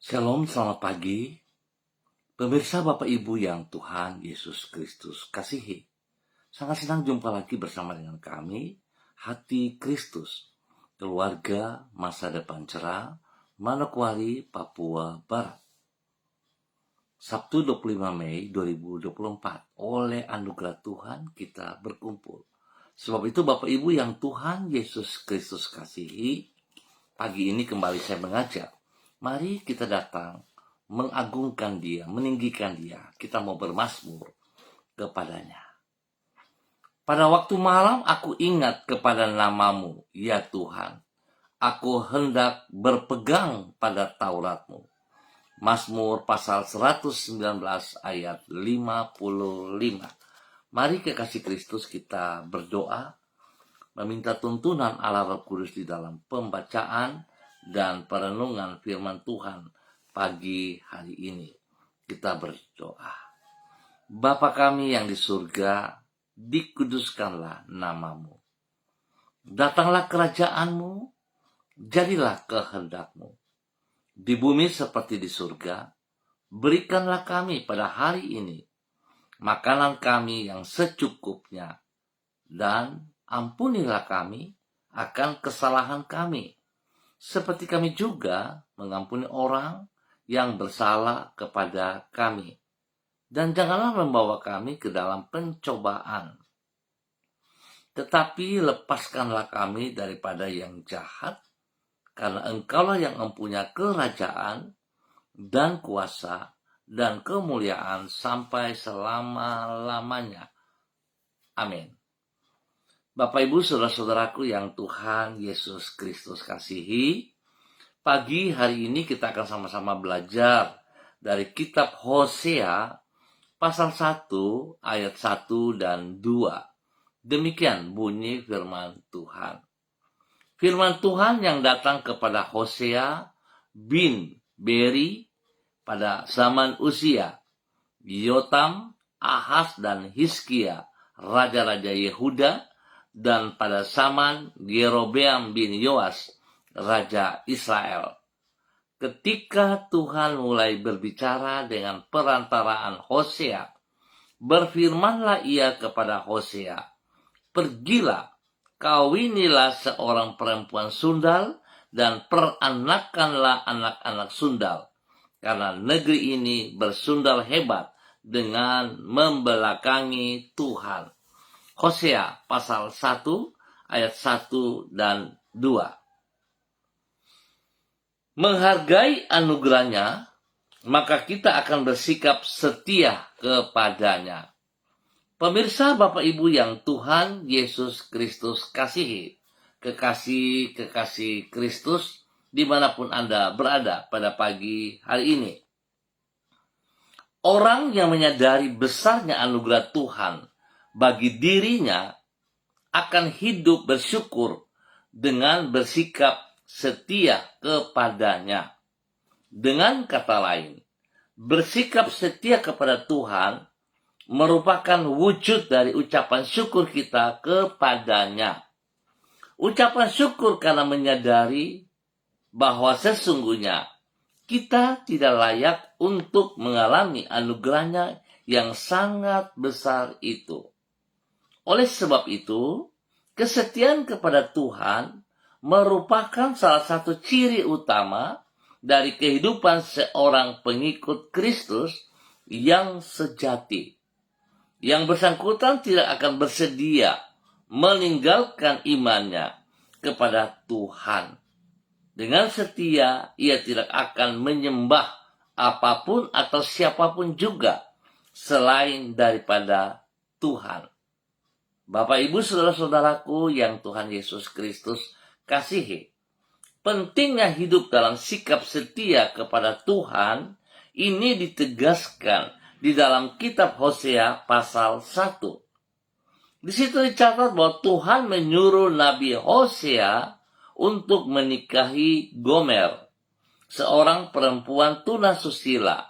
Shalom, selamat pagi. Pemirsa Bapak Ibu yang Tuhan Yesus Kristus kasihi. Sangat senang jumpa lagi bersama dengan kami, Hati Kristus, keluarga masa depan cerah, Manokwari, Papua Barat. Sabtu 25 Mei 2024, oleh anugerah Tuhan kita berkumpul. Sebab itu Bapak Ibu yang Tuhan Yesus Kristus kasihi, pagi ini kembali saya mengajak, mari kita datang mengagungkan Dia, meninggikan Dia. Kita mau bermazmur kepadanya. Pada waktu malam aku ingat kepada nama-Mu, ya Tuhan. Aku hendak berpegang pada Taurat-Mu. Mazmur pasal 119 ayat 55. Mari kekasih Kristus kita berdoa, meminta tuntunan Allah Roh Kudus di dalam pembacaan dan perenungan firman Tuhan pagi hari ini. Kita berdoa. Bapa kami yang di surga, dikuduskanlah nama-Mu. Datanglah kerajaan-Mu, jadilah kehendak-Mu. Di bumi seperti di surga, berikanlah kami pada hari ini makanan kami yang secukupnya, dan ampunilah kami akan kesalahan kami, seperti kami juga mengampuni orang yang bersalah kepada kami. Dan janganlah membawa kami ke dalam pencobaan, tetapi lepaskanlah kami daripada yang jahat, karena Engkaulah yang mempunyai kerajaan dan kuasa dan kemuliaan sampai selama-lamanya. Amin. Bapak Ibu saudara-saudaraku yang Tuhan Yesus Kristus kasihi, pagi hari ini kita akan sama-sama belajar dari kitab Hosea pasal 1 ayat 1 dan 2. Demikian bunyi firman Tuhan. Firman Tuhan yang datang kepada Hosea bin Beri pada zaman Uzia, Yotam, Ahaz, dan Hizkia, raja-raja Yehuda, dan pada zaman Yerobeam bin Yoas, raja Israel. Ketika Tuhan mulai berbicara dengan perantaraan Hosea, berfirmanlah ia kepada Hosea, "Pergilah, kawinilah seorang perempuan sundal, dan peranakanlah anak-anak sundal, karena negeri ini bersundal hebat dengan membelakangi Tuhan." Hosea pasal 1 ayat 1 dan 2. Menghargai anugerahnya, maka kita akan bersikap setia kepadanya. Pemirsa Bapak Ibu yang Tuhan Yesus Kristus kasihi, kekasih-kekasih Kristus dimanapun Anda berada pada pagi hari ini. Orang yang menyadari besarnya anugerah Tuhan bagi dirinya akan hidup bersyukur dengan bersikap setia kepadanya. Dengan kata lain, bersikap setia kepada Tuhan merupakan wujud dari ucapan syukur kita kepadanya. Ucapan syukur karena menyadari bahwa sesungguhnya kita tidak layak untuk mengalami anugerahnya yang sangat besar itu. Oleh sebab itu, kesetiaan kepada Tuhan merupakan salah satu ciri utama dari kehidupan seorang pengikut Kristus yang sejati. Yang bersangkutan tidak akan bersedia meninggalkan imannya kepada Tuhan. Dengan setia, ia tidak akan menyembah apapun atau siapapun juga selain daripada Tuhan. Bapak Ibu saudara-saudaraku yang Tuhan Yesus Kristus kasihi, pentingnya hidup dalam sikap setia kepada Tuhan ini ditegaskan di dalam kitab Hosea pasal 1. Di situ dicatat bahwa Tuhan menyuruh Nabi Hosea untuk menikahi Gomer, seorang perempuan tunasusila.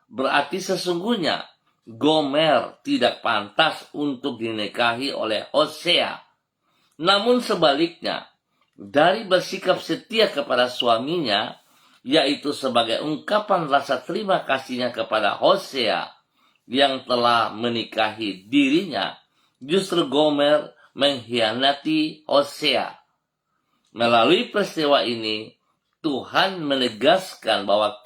Berarti sesungguhnya Gomer tidak pantas untuk dinikahi oleh Hosea. Namun sebaliknya, dari bersikap setia kepada suaminya, yaitu sebagai ungkapan rasa terima kasihnya kepada Hosea yang telah menikahi dirinya. Justru Gomer mengkhianati Hosea. Melalui peristiwa ini, Tuhan menegaskan bahwa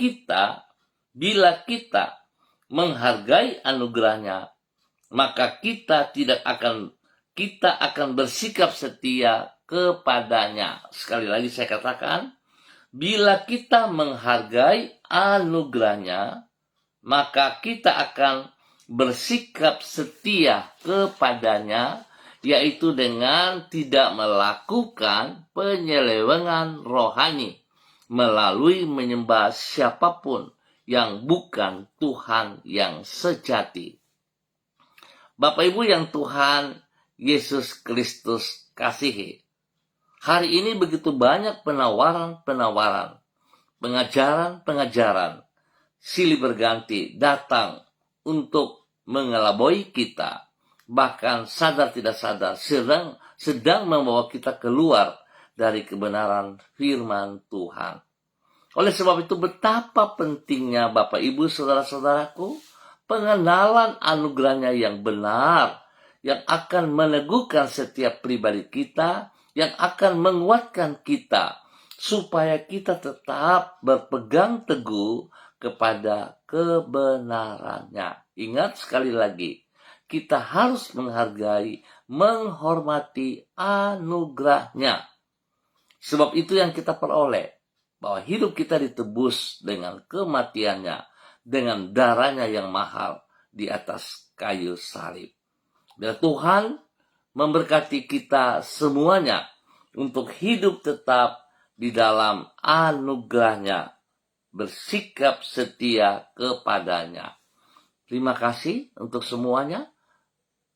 bila kita menghargai anugerahnya, maka kita akan bersikap setia kepadanya. Sekali lagi saya katakan, bila kita menghargai anugerahnya, maka kita akan bersikap setia kepadanya, yaitu dengan tidak melakukan penyelewengan rohani melalui menyembah siapapun yang bukan Tuhan yang sejati. Bapak Ibu yang Tuhan Yesus Kristus kasihi, hari ini begitu banyak penawaran-penawaran, pengajaran-pengajaran silih berganti datang untuk mengelabui kita, bahkan sadar tidak sadar sedang membawa kita keluar dari kebenaran firman Tuhan. Oleh sebab itu, betapa pentingnya Bapak Ibu saudara-saudaraku pengenalan anugerahnya yang benar, yang akan meneguhkan setiap pribadi kita, yang akan menguatkan kita supaya kita tetap berpegang teguh kepada kebenarannya. Ingat sekali lagi, kita harus menghargai, menghormati anugerahnya. Sebab itu yang kita peroleh, bahwa hidup kita ditebus dengan kematiannya, dengan darahnya yang mahal di atas kayu salib. Dan Tuhan memberkati kita semuanya untuk hidup tetap di dalam anugerahnya, bersikap setia kepadanya. Terima kasih untuk semuanya.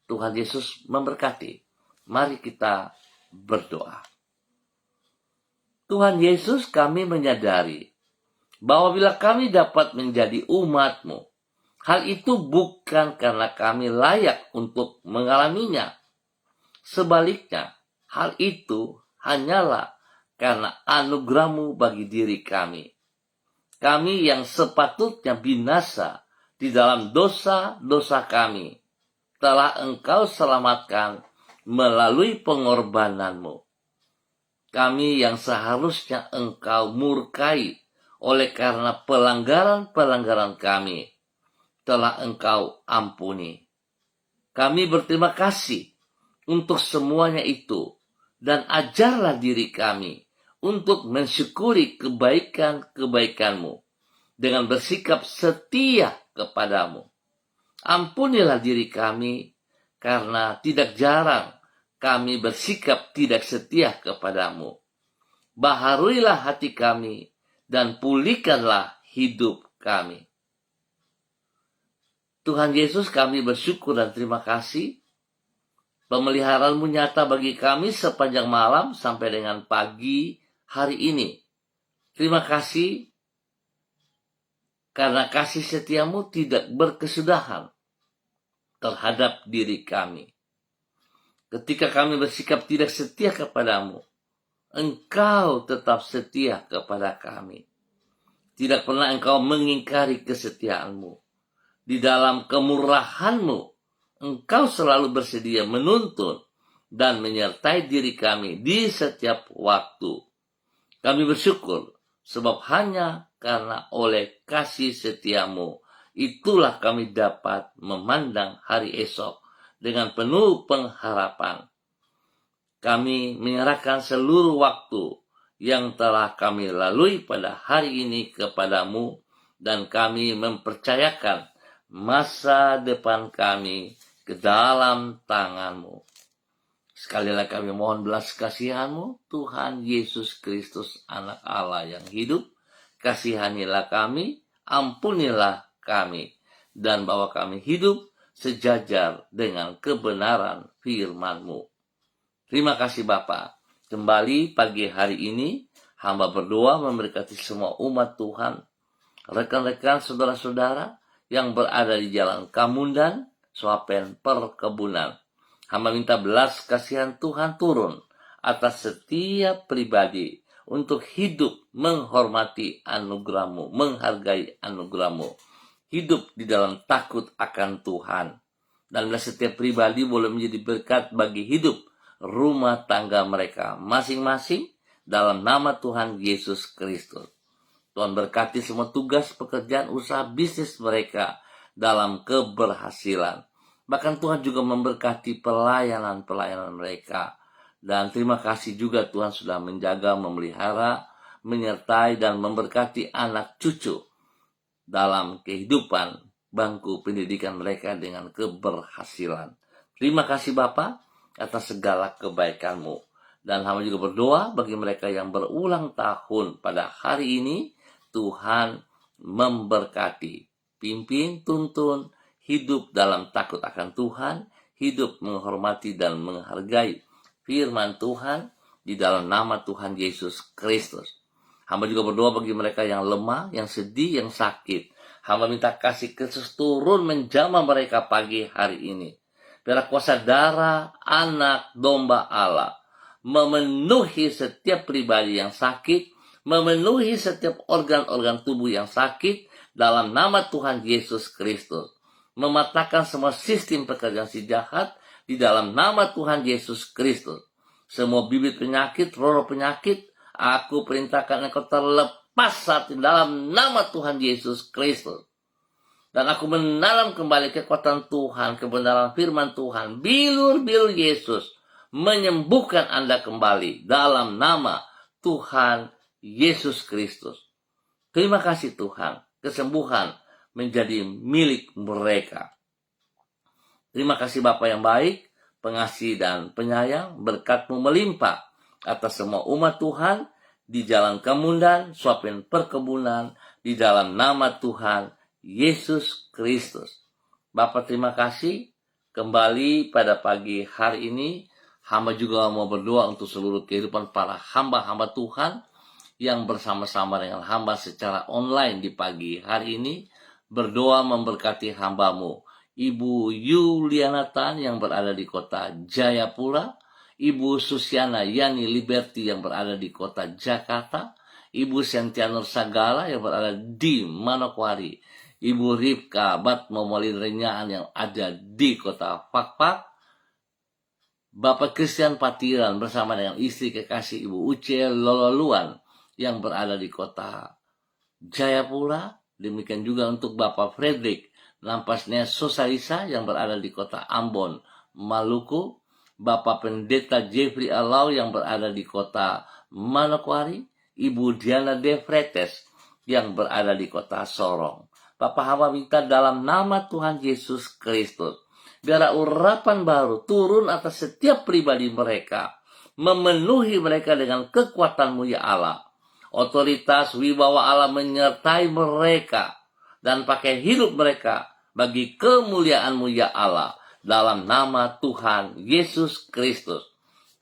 Tuhan Yesus memberkati. Mari kita berdoa. Tuhan Yesus, kami menyadari bahwa bila kami dapat menjadi umat-Mu, hal itu bukan karena kami layak untuk mengalaminya. Sebaliknya, hal itu hanyalah karena anugerah-Mu bagi diri kami. Kami yang sepatutnya binasa di dalam dosa-dosa kami, telah Engkau selamatkan melalui pengorbanan-Mu. Kami yang seharusnya Engkau murkai oleh karena pelanggaran-pelanggaran kami, telah Engkau ampuni. Kami berterima kasih untuk semuanya itu, dan ajarlah diri kami untuk mensyukuri kebaikan-kebaikan-Mu dengan bersikap setia kepadamu. Ampunilah diri kami karena tidak jarang kami bersikap tidak setia kepadamu. Baharuilah hati kami dan pulihkanlah hidup kami. Tuhan Yesus, kami bersyukur dan terima kasih. Pemeliharaan-Mu nyata bagi kami sepanjang malam sampai dengan pagi hari ini. Terima kasih karena kasih setia-Mu tidak berkesudahan terhadap diri kami. Ketika kami bersikap tidak setia kepadamu, Engkau tetap setia kepada kami. Tidak pernah Engkau mengingkari kesetiaan-Mu. Di dalam kemurahan-Mu, Engkau selalu bersedia menuntun dan menyertai diri kami di setiap waktu. Kami bersyukur sebab hanya karena oleh kasih setia-Mu, itulah kami dapat memandang hari esok dengan penuh pengharapan. Kami menyerahkan seluruh waktu yang telah kami lalui pada hari ini kepadamu, dan kami mempercayakan masa depan kami ke dalam tangan-Mu. Sekali lagi kami mohon belas kasihan-Mu, Tuhan Yesus Kristus, Anak Allah yang hidup. Kasihanilah kami, ampunilah kami, dan bawa kami hidup sejajar dengan kebenaran firman-Mu. Terima kasih Bapa. Kembali pagi hari ini, hamba berdoa memberkati semua umat Tuhan, rekan-rekan saudara-saudara yang berada di jalan Kamundan, Swapen, perkebunan. Hamba minta belas kasihan Tuhan turun atas setiap pribadi, untuk hidup menghormati anugerah-Mu, menghargai anugerah-Mu. Hidup di dalam takut akan Tuhan. Dan setiap pribadi boleh menjadi berkat bagi hidup rumah tangga mereka masing-masing dalam nama Tuhan Yesus Kristus. Tuhan berkati semua tugas, pekerjaan, usaha, bisnis mereka dalam keberhasilan. Bahkan Tuhan juga memberkati pelayanan-pelayanan mereka. Dan terima kasih juga Tuhan sudah menjaga, memelihara, menyertai, dan memberkati anak cucu dalam kehidupan bangku pendidikan mereka dengan keberhasilan. Terima kasih Bapa atas segala kebaikan-Mu. Dan hamba juga berdoa bagi mereka yang berulang tahun pada hari ini, Tuhan memberkati, pimpin, tuntun, hidup dalam takut akan Tuhan, hidup menghormati dan menghargai firman Tuhan di dalam nama Tuhan Yesus Kristus. Hamba juga berdoa bagi mereka yang lemah, yang sedih, yang sakit. Hamba minta kasih Kristus turun menjamah mereka pagi hari ini. Biar kuasa darah anak domba Allah memenuhi setiap pribadi yang sakit, memenuhi setiap organ-organ tubuh yang sakit dalam nama Tuhan Yesus Kristus. Mematahkan semua sistem pekerjaan si jahat di dalam nama Tuhan Yesus Kristus. Semua bibit penyakit, roh penyakit, aku perintahkan engkau terlepas saat ini dalam nama Tuhan Yesus Kristus. Dan aku menanam kembali kekuatan Tuhan, kebenaran firman Tuhan. Bilur-bilur Yesus menyembuhkan Anda kembali dalam nama Tuhan Yesus Kristus. Terima kasih Tuhan, kesembuhan menjadi milik mereka. Terima kasih Bapa yang baik, pengasih dan penyayang, berkat-Mu melimpah atas semua umat Tuhan di jalan kemundan, suapin perkebunan, di dalam nama Tuhan Yesus Kristus. Bapak terima kasih, kembali pada pagi hari ini, hamba juga mau berdoa untuk seluruh kehidupan para hamba-hamba Tuhan yang bersama-sama dengan hamba secara online di pagi hari ini, berdoa memberkati hamba-Mu, Ibu Yuliana Tan yang berada di kota Jayapura, Ibu Susiana Yani Liberty yang berada di kota Jakarta, Ibu Sentianur Sagala yang berada di Manokwari, Ibu Ripka Batmo Molin Renyaan yang ada di kota Fakfak, Bapak Christian Patiran bersama dengan istri kekasih Ibu Uce Lololuan yang berada di kota Jayapura. Demikian juga untuk Bapak Frederick Lampasnya Sosalisa yang berada di kota Ambon, Maluku, Bapak Pendeta Jeffrey Alau yang berada di kota Manokwari, Ibu Diana De Fretes yang berada di kota Sorong. Bapak hamba minta dalam nama Tuhan Yesus Kristus, biar urapan baru turun atas setiap pribadi mereka, memenuhi mereka dengan kekuatan-Mu ya Allah. Otoritas wibawa Allah menyertai mereka dan pakai hidup mereka bagi kemuliaan-Mu ya Allah, dalam nama Tuhan Yesus Kristus.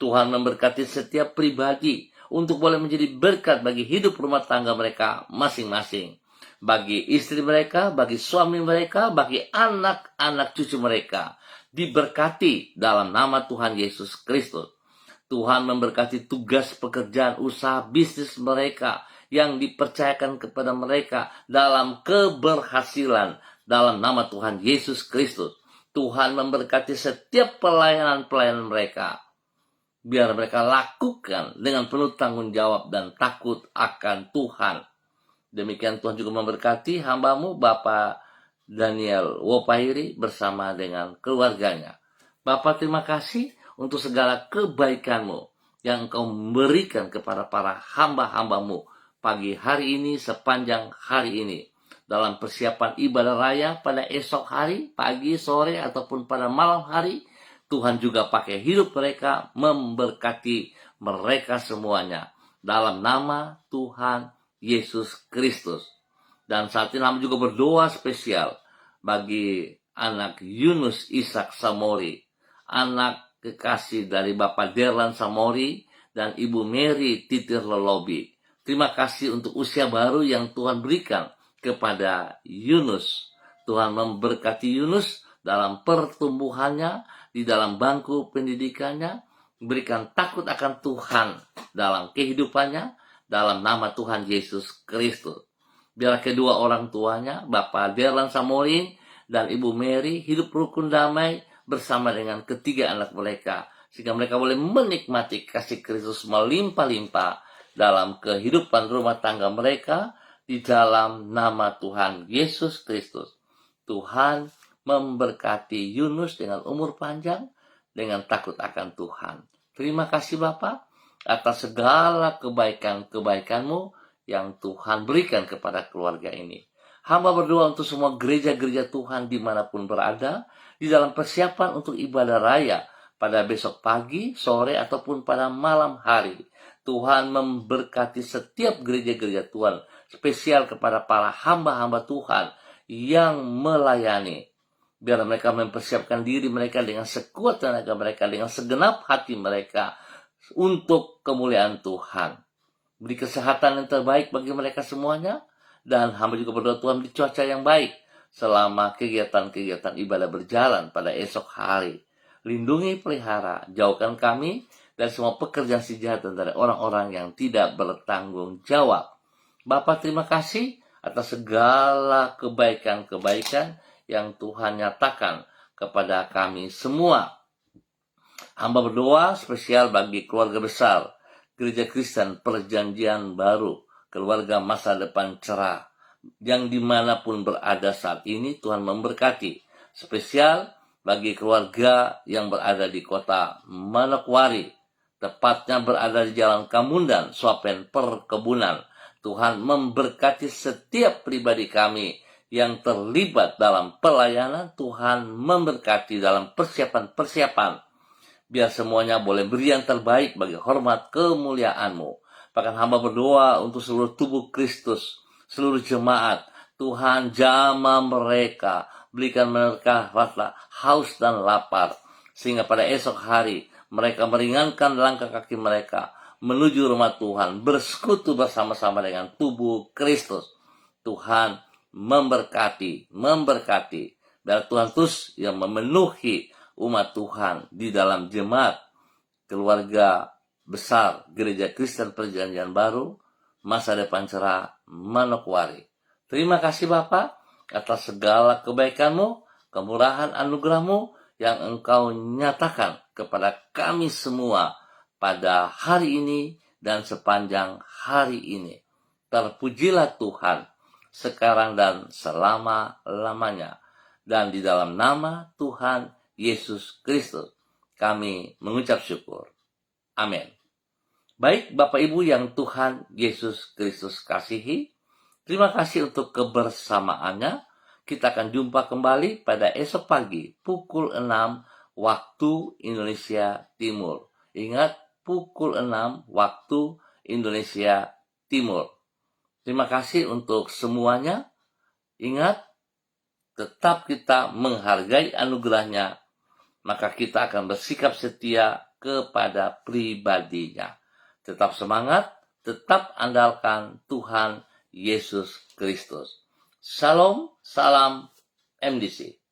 Tuhan memberkati setiap pribadi untuk boleh menjadi berkat bagi hidup rumah tangga mereka masing-masing, bagi istri mereka, bagi suami mereka, bagi anak-anak cucu mereka, diberkati dalam nama Tuhan Yesus Kristus. Tuhan memberkati tugas pekerjaan, usaha, bisnis mereka yang dipercayakan kepada mereka dalam keberhasilan dalam nama Tuhan Yesus Kristus. Tuhan memberkati setiap pelayanan-pelayanan mereka, biar mereka lakukan dengan penuh tanggung jawab dan takut akan Tuhan. Demikian Tuhan juga memberkati hamba-Mu Bapak Daniel Wopahiri bersama dengan keluarganya. Bapak terima kasih untuk segala kebaikan-Mu yang Engkau berikan kepada para hamba-hamba-Mu pagi hari ini, sepanjang hari ini, dalam persiapan ibadah raya pada esok hari, pagi, sore, ataupun pada malam hari. Tuhan juga pakai hidup mereka, memberkati mereka semuanya dalam nama Tuhan Yesus Kristus. Dan saat ini kami juga berdoa spesial bagi anak Yunus Ishak Samori, anak kekasih dari Bapak Derlan Samori dan Ibu Mary Titir Lolobi. Terima kasih untuk usia baru yang Tuhan berikan kepada Yunus. Tuhan memberkati Yunus dalam pertumbuhannya, di dalam bangku pendidikannya, berikan takut akan Tuhan dalam kehidupannya, dalam nama Tuhan Yesus Kristus. Biar kedua orang tuanya, Bapak Derlan Samorin dan Ibu Mary, hidup rukun damai bersama dengan ketiga anak mereka, sehingga mereka boleh menikmati kasih Kristus melimpah-limpah dalam kehidupan rumah tangga mereka di dalam nama Tuhan Yesus Kristus. Tuhan memberkati Yunus dengan umur panjang, dengan takut akan Tuhan. Terima kasih Bapak atas segala kebaikan-kebaikan-Mu yang Tuhan berikan kepada keluarga ini. Hamba berdoa untuk semua gereja-gereja Tuhan dimanapun berada, di dalam persiapan untuk ibadah raya pada besok pagi, sore, ataupun pada malam hari. Tuhan memberkati setiap gereja-gereja Tuhan, spesial kepada para hamba-hamba Tuhan yang melayani. Biar mereka mempersiapkan diri mereka dengan sekuat tenaga mereka, dengan segenap hati mereka untuk kemuliaan Tuhan. Beri kesehatan yang terbaik bagi mereka semuanya. Dan hamba juga berdoa Tuhan beri cuaca yang baik selama kegiatan-kegiatan ibadah berjalan pada esok hari. Lindungi, pelihara, jauhkan kami dari semua pekerjaan si jahat dan dari orang-orang yang tidak bertanggung jawab. Bapa, terima kasih atas segala kebaikan-kebaikan yang Tuhan nyatakan kepada kami semua. Hamba berdoa spesial bagi keluarga besar Gereja Kristen Perjanjian Baru, keluarga masa depan cerah, yang dimanapun berada saat ini Tuhan memberkati. Spesial bagi keluarga yang berada di kota Manokwari, tepatnya berada di Jalan Kamundan, Swapen Perkebunan. Tuhan memberkati setiap pribadi kami yang terlibat dalam pelayanan. Tuhan memberkati dalam persiapan-persiapan. Biar semuanya boleh beri yang terbaik bagi hormat kemuliaan-Mu. Bahkan hamba berdoa untuk seluruh tubuh Kristus, seluruh jemaat. Tuhan jamah mereka, berikan mereka rasa haus dan lapar, sehingga pada esok hari mereka meringankan langkah kaki mereka menuju rumah Tuhan, bersekutu bersama-sama dengan tubuh Kristus. Tuhan memberkati. Biar Tuhan terus yang memenuhi umat Tuhan di dalam jemaat keluarga besar Gereja Kristen Perjanjian Baru, masa depan cerah Manokwari. Terima kasih Bapak atas segala kebaikan-Mu, kemurahan anugerah-Mu yang Engkau nyatakan kepada kami semua pada hari ini dan sepanjang hari ini. Terpujilah Tuhan sekarang dan selama-lamanya. Dan di dalam nama Tuhan Yesus Kristus kami mengucap syukur. Amin. Baik Bapak Ibu yang Tuhan Yesus Kristus kasihi, terima kasih untuk kebersamaannya. Kita akan jumpa kembali pada esok pagi pukul 6 waktu Indonesia Timur. Ingat, pukul 6 waktu Indonesia Timur. Terima kasih untuk semuanya. Ingat, tetap kita menghargai anugerahnya, maka kita akan bersikap setia kepada pribadinya. Tetap semangat, tetap andalkan Tuhan Yesus Kristus. Salam, salam MDC.